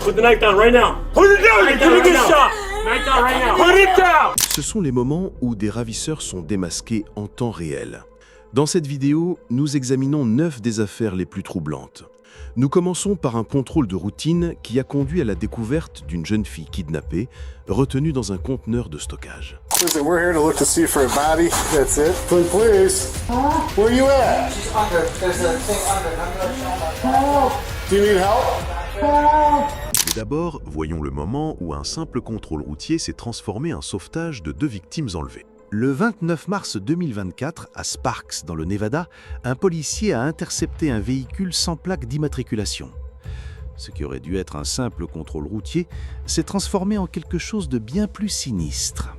Put the knife down right now. Put it down. You're gonna get shot. Knife down right now. Put it down. Ce sont les moments où des ravisseurs sont démasqués en temps réel. Dans cette vidéo, nous examinons 9 des affaires les plus troublantes. Nous commençons par un contrôle de routine qui a conduit à la découverte d'une jeune fille kidnappée, retenue dans un conteneur de stockage. Listen, we're here to look to see for a body. That's it. Please. Where are you at? She's under. There's a thing under. Do you need help? Mais d'abord, voyons le moment où un simple contrôle routier s'est transformé en sauvetage de 2 victimes enlevées. Le 29 mars 2024, à Sparks, dans le Nevada, un policier a intercepté un véhicule sans plaque d'immatriculation. Ce qui aurait dû être un simple contrôle routier s'est transformé en quelque chose de bien plus sinistre.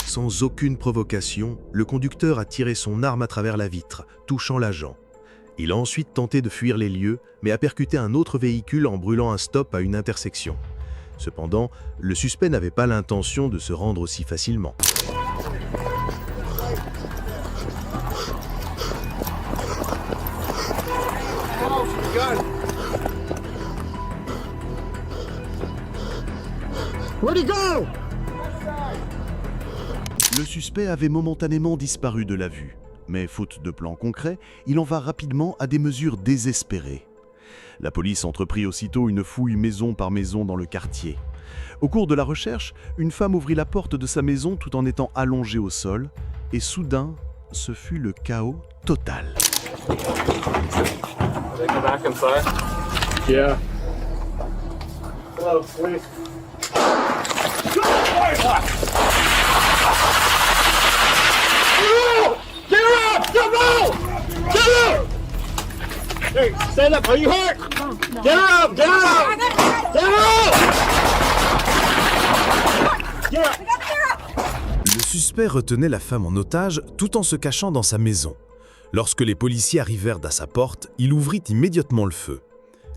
Sans aucune provocation, le conducteur a tiré son arme à travers la vitre, touchant l'agent. Il a ensuite tenté de fuir les lieux, mais a percuté un autre véhicule en brûlant un stop à une intersection. Cependant, le suspect n'avait pas l'intention de se rendre aussi facilement. Where'd he go? Le suspect avait momentanément disparu de la vue. Mais faute de plan concret, il en va rapidement à des mesures désespérées. La police entreprit aussitôt une fouille maison par maison dans le quartier. Au cours de la recherche, une femme ouvrit la porte de sa maison tout en étant allongée au sol, et soudain, ce fut le chaos total. Yeah. Hello, please. Get her up! Get up! Get up! Hey, stand up. Are you hurt? Get her up! Get her up! Get her up! Get up! Le suspect retenait la femme en otage tout en se cachant dans sa maison. Lorsque les policiers arrivèrent à sa porte, il ouvrit immédiatement le feu.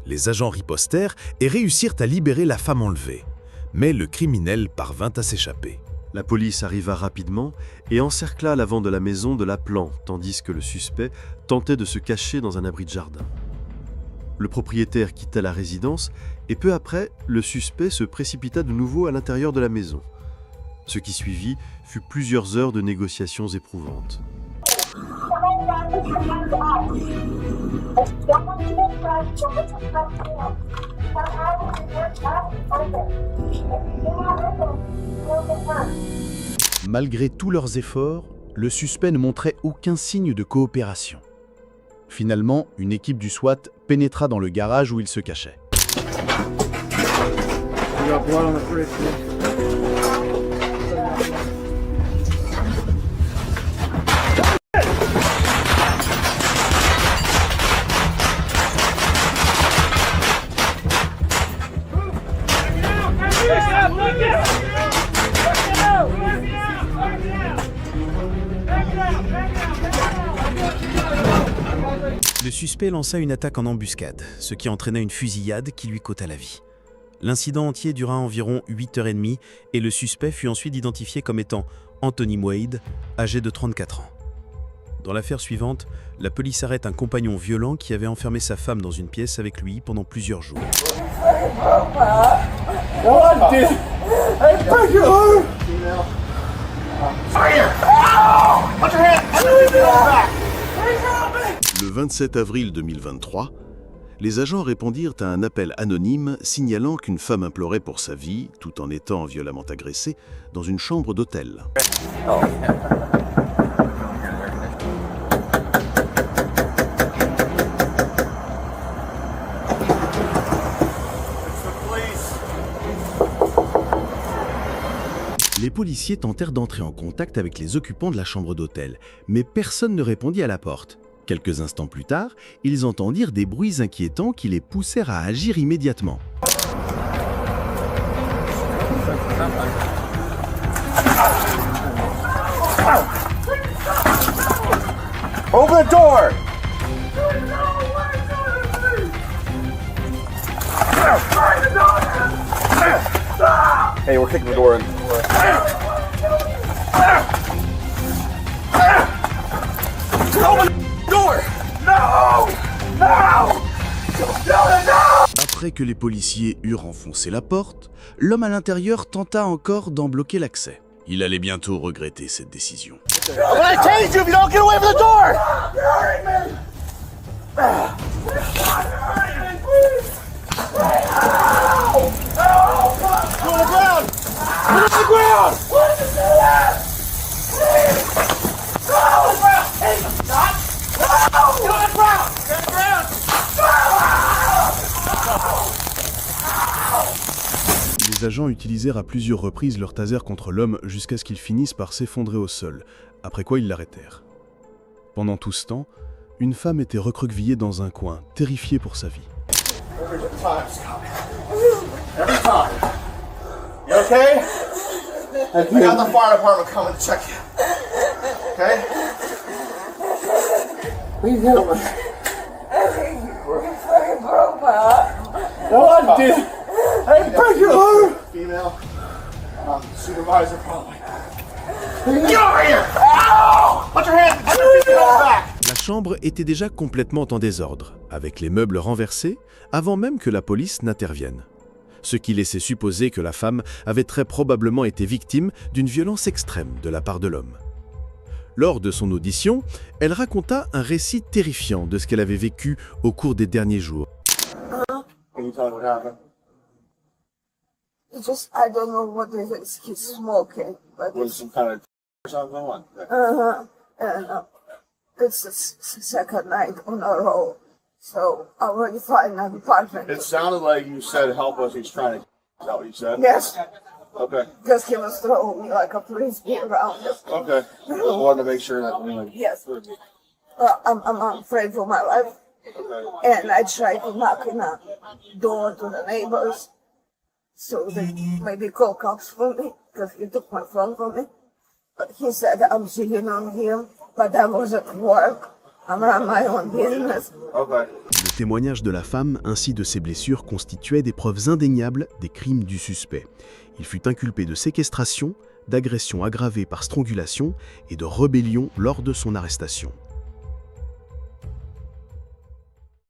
Les agents ripostèrent et réussirent à libérer la femme enlevée. Mais le criminel parvint à s'échapper. La police arriva rapidement et encercla l'avant de la maison de l'appelant, tandis que le suspect tentait de se cacher dans un abri de jardin. Le propriétaire quitta la résidence et peu après, le suspect se précipita de nouveau à l'intérieur de la maison. Ce qui suivit fut plusieurs heures de négociations éprouvantes. Malgré tous leurs efforts, le suspect ne montrait aucun signe de coopération. Finalement, une équipe du SWAT pénétra dans le garage où il se cachait. Le suspect lança une attaque en embuscade, ce qui entraîna une fusillade qui lui coûta la vie. L'incident entier dura environ 8h30 et le suspect fut ensuite identifié comme étant Anthony Wade, âgé de 34 ans. Dans l'affaire suivante, la police arrête un compagnon violent qui avait enfermé sa femme dans une pièce avec lui pendant plusieurs jours. Le 27 avril 2023, les agents répondirent à un appel anonyme signalant qu'une femme implorait pour sa vie, tout en étant violemment agressée, dans une chambre d'hôtel. Les policiers tentèrent d'entrer en contact avec les occupants de la chambre d'hôtel, mais personne ne répondit à la porte. Quelques instants plus tard, ils entendirent des bruits inquiétants qui les poussèrent à agir immédiatement. Open the door! Hey, we're kicking the door in. Après que les policiers eurent enfoncé la porte, l'homme à l'intérieur tenta encore d'en bloquer l'accès. Il allait bientôt regretter cette décision. I'm gonna tase you if you don't get away from the door! Go on the ground! Put it on the ground! Les agents utilisèrent à plusieurs reprises leur taser contre l'homme jusqu'à ce qu'il finisse par s'effondrer au sol, après quoi ils l'arrêtèrent. Pendant tout ce temps, une femme était recroquevillée dans un coin, terrifiée pour sa vie. Every time. You okay? I got the fire department coming to check you. Okay? Leave him. No one did. Hey, break your arm. Female. Supervisor probably. Get over here! Ow! Put your hands behind your feet and go back. La chambre était déjà complètement en désordre, avec les meubles renversés, avant même que la police n'intervienne. Ce qui laissait supposer que la femme avait très probablement été victime d'une violence extrême de la part de l'homme. Lors de son audition, elle raconta un récit terrifiant de ce qu'elle avait vécu au cours des derniers jours. Can you tell me what happened? It's just, I don't know what it is. He's smoking, but Was some kind of or something? What? and it's the second night on a row. So I already find an apartment. It sounded like you said, "Help us." He's trying to. Is that what you said? Yes, Okay. because he was throwing me like a frisbee around. Okay. Just wanted to make sure that. Yes, I'm afraid for my life, Okay. and I tried to knock on the door to the neighbors, so they maybe call cops for me because he took my phone from me. But he said I'm cheating on him, but I was at work. I'm on my own business. Okay. Le témoignage de la femme ainsi de ses blessures constituaient des preuves indéniables des crimes du suspect. Il fut inculpé de séquestration, d'agression aggravée par strangulation et de rébellion lors de son arrestation.